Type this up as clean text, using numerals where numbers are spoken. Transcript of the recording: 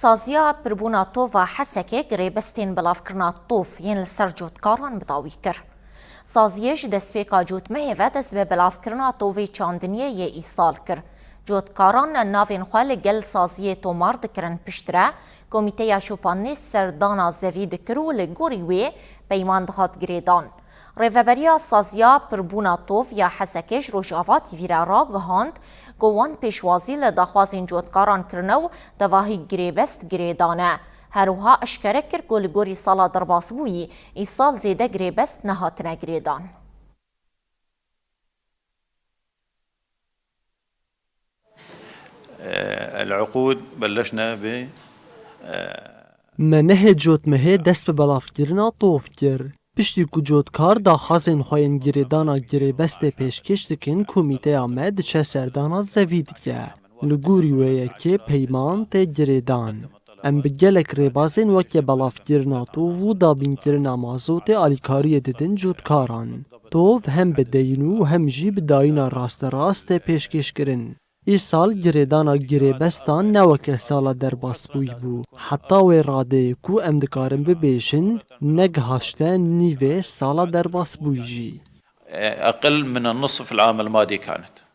سازیا پربونا توفا حسکه گریبستین بلافکرنا توف ین لسر جوتکاران بداوی کر. سازیش دستپیکا جوت مهوه دست به بلافکرنا توفی چاندنیه یه ایسال کر. جوتکاران ناوین خوال گل سازیه تومار دکرن پشتره کمیته شوپانی سردانا زوی دکرو لگوری وی پیمان دهات گریدان. ریوبریا سازیا پربونا توف یا حسکش روشاوات ویرا را گهاند گوان پیشوازی لداخوازین جوتکاران کرنو دواهی گریبست گریدانه. هروها اشکره کر گلگوری سالا درباس بویی ای سال زیده گریبست نهاتنه گریدان. العقود بلشنا ب منه جوت مه دست به بلافگیرنا طوف کر. پشتی کو جوتکار دا خازن خوین گریدانا گریبست پیشکش دکن کمیته آمد چه سردانا زوید که. لگوری ویه که پیمان ته گریدان. ام بگلک ریبازین وکی بلافگیرنا طوف و دابین کرنا مازوت آلیکاری دیدن جوتکاران. طوف هم بدینو هم جی بداینا راست پیشکش کرن. ای سال گریدانا گریبستان نوکه سالا در باسبوی بو. حتی و راده کو ام دکارن ببیشن نگهاشته نیوه سالا در باسبوی جی. أقل من النصف العام الماضي كانت.